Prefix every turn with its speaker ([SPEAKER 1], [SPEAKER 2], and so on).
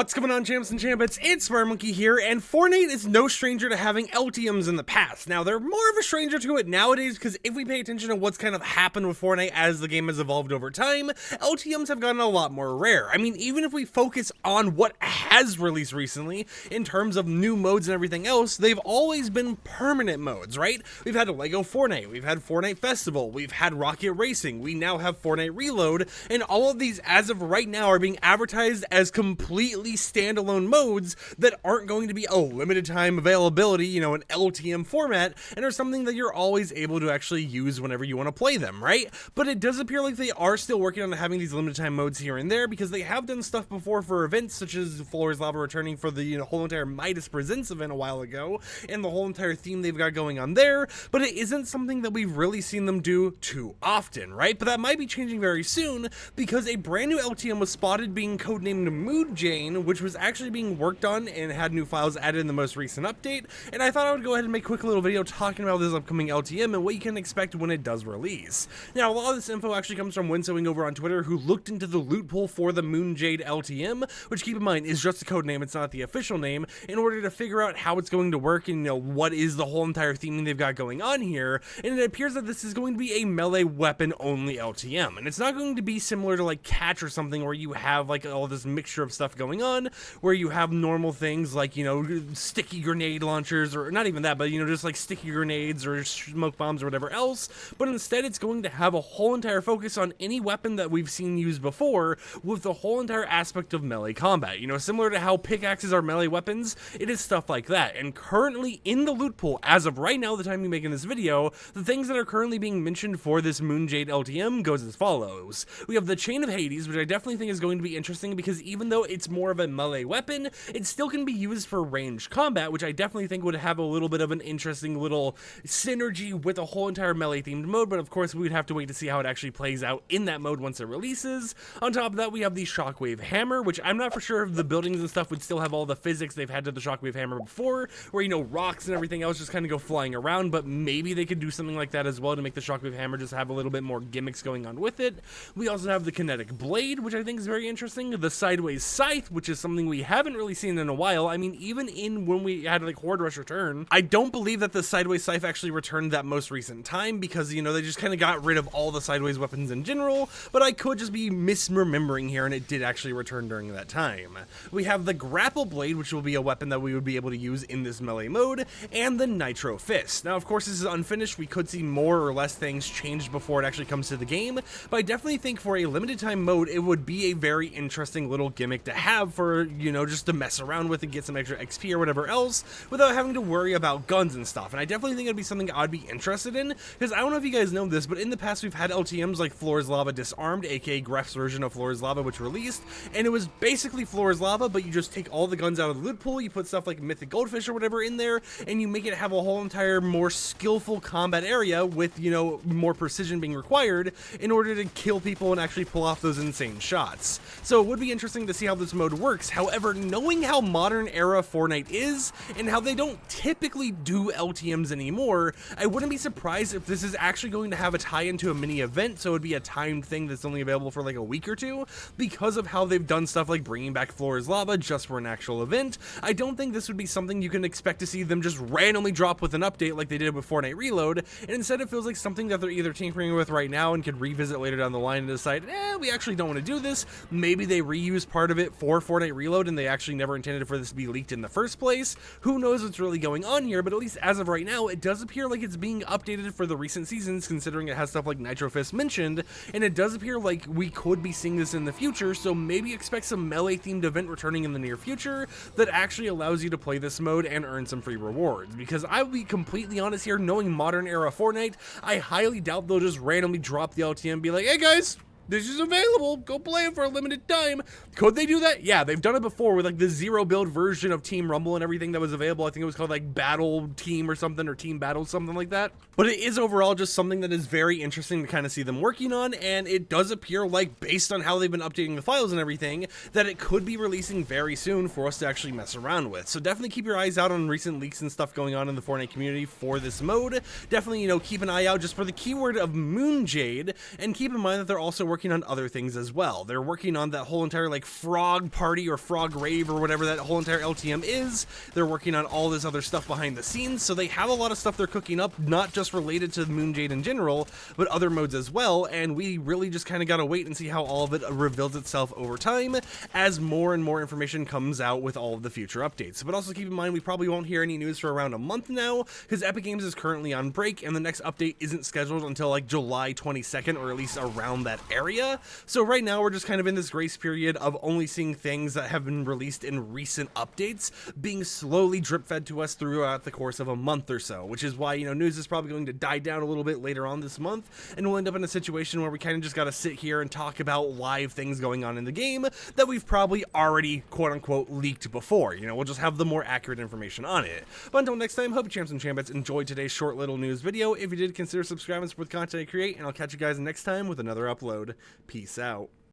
[SPEAKER 1] What's going on, champs and champions? It's FireMonkey here, and Fortnite is no stranger to having LTMs in the past. Now, they're more of a stranger to it nowadays because if we pay attention to what's kind of happened with Fortnite as the game has evolved over time, LTMs have gotten a lot more rare. I mean, even if we focus on what has released recently in terms of new modes and everything else, they've always been permanent modes, right? We've had Lego Fortnite, we've had Fortnite Festival, we've had Rocket Racing, we now have Fortnite Reload, and all of these as of right now are being advertised as completely standalone modes that aren't going to be a limited time availability, you know, an LTM format, and are something that you're always able to actually use whenever you want to play them, right? But it does appear like they are still working on having these limited time modes here and there, because they have done stuff before for events such as Floor's Lava returning for the whole entire Midas Presents event a while ago, and the whole entire theme they've got going on there, but it isn't something that we've really seen them do too often, right? But that might be changing very soon, because a brand new LTM was spotted being codenamed Jade, which was actually being worked on and had new files added in the most recent update, and I thought I would go ahead and make a quick little video talking about this upcoming LTM and what you can expect when it does release. Now, a lot of this info actually comes from Winsowing over on Twitter, who looked into the loot pool for the Jade LTM, which, keep in mind, is just a code name, it's not the official name, in order to figure out how it's going to work and, what is the whole entire theming they've got going on here, and it appears that this is going to be a melee weapon only LTM, and it's not going to be similar to like Catch or something where you have like all this mixture of stuff going on, where you have normal things like, sticky grenade launchers, or not even that, but, just like sticky grenades or smoke bombs or whatever else, but instead it's going to have a whole entire focus on any weapon that we've seen used before, with the whole entire aspect of melee combat. Similar to how pickaxes are melee weapons, it is stuff like that. And currently in the loot pool, as of right now, the time you're making this video, the things that are currently being mentioned for this Jade LTM goes as follows. We have the Chain of Hades, which I definitely think is going to be interesting, because even though it's more of a melee weapon, it still can be used for ranged combat, which I definitely think would have a little bit of an interesting little synergy with a whole entire melee themed mode, but of course we would have to wait to see how it actually plays out in that mode once it releases. On top of that, we have the Shockwave Hammer, which I'm not for sure if the buildings and stuff would still have all the physics they've had to the Shockwave Hammer before, where, rocks and everything else just kind of go flying around, but maybe they could do something like that as well to make the Shockwave Hammer just have a little bit more gimmicks going on with it. We also have the Kinetic Blade, which I think is very interesting, the Sideways Scythe, which is something we haven't really seen in a while. I mean, even in when we had like Horde Rush return, I don't believe that the Sideways Scythe actually returned that most recent time, because, they just kind of got rid of all the sideways weapons in general, but I could just be misremembering here, and it did actually return during that time. We have the Grapple Blade, which will be a weapon that we would be able to use in this melee mode, and the Nitro Fist. Now, of course, this is unfinished. We could see more or less things changed before it actually comes to the game, but I definitely think for a limited time mode, it would be a very interesting little gimmick to have for, just to mess around with and get some extra XP or whatever else without having to worry about guns and stuff. And I definitely think it'd be something I'd be interested in, because I don't know if you guys know this, but in the past we've had LTMs like Floor's Lava Disarmed, aka Gref's version of Floor's Lava, which released, and it was basically Floor's Lava, but you just take all the guns out of the loot pool, you put stuff like Mythic Goldfish or whatever in there, and you make it have a whole entire more skillful combat area with, more precision being required in order to kill people and actually pull off those insane shots. So it would be interesting to see how this mode works. However, knowing how modern era Fortnite is, and how they don't typically do LTMs anymore, I wouldn't be surprised if this is actually going to have a tie into a mini event, so it would be a timed thing that's only available for like a week or two, because of how they've done stuff like bringing back Floor's Lava just for an actual event. I don't think this would be something you can expect to see them just randomly drop with an update like they did with Fortnite Reload, and instead it feels like something that they're either tinkering with right now and could revisit later down the line and decide, we actually don't want to do this. Maybe they reuse part of it for Fortnite Reload and they actually never intended for this to be leaked in the first place. Who knows what's really going on here, but at least as of right now, it does appear like it's being updated for the recent seasons, considering it has stuff like Nitro Fist mentioned, and it does appear like we could be seeing this in the future, so maybe expect some melee themed event returning in the near future that actually allows you to play this mode and earn some free rewards, because I will be completely honest here, knowing modern era Fortnite, I highly doubt they'll just randomly drop the LTM and be like, hey guys, this is available, go play it for a limited time. Could they do that? Yeah, they've done it before with like the zero build version of Team Rumble and everything that was available. I think it was called like Battle Team or something, or Team Battle, something like that. But it is overall just something that is very interesting to kind of see them working on, and it does appear like, based on how they've been updating the files and everything, that it could be releasing very soon for us to actually mess around with. So definitely keep your eyes out on recent leaks and stuff going on in the Fortnite community for this mode. Definitely, keep an eye out just for the keyword of Jade, and keep in mind that they're also working working on other things as well. They're working on that whole entire like frog party or frog rave or whatever that whole entire LTM is. They're working on all this other stuff behind the scenes, so they have a lot of stuff they're cooking up, not just related to Moon Jade in general, but other modes as well, and we really just kind of gotta wait and see how all of it reveals itself over time as more and more information comes out with all of the future updates. But also keep in mind, we probably won't hear any news for around a month now, because Epic Games is currently on break, and the next update isn't scheduled until like July 22nd, or at least around that area. So right now we're just kind of in this grace period of only seeing things that have been released in recent updates being slowly drip fed to us throughout the course of a month or so, which is why, you know, news is probably going to die down a little bit later on this month, and we'll end up in a situation where we kind of just gotta sit here and talk about live things going on in the game that we've probably already quote-unquote leaked before. You know, we'll just have the more accurate information on it. But until next time, hope you champs and chambettes enjoyed today's short little news video. If you did, consider subscribing for the content I create, and I'll catch you guys next time with another upload. Peace out.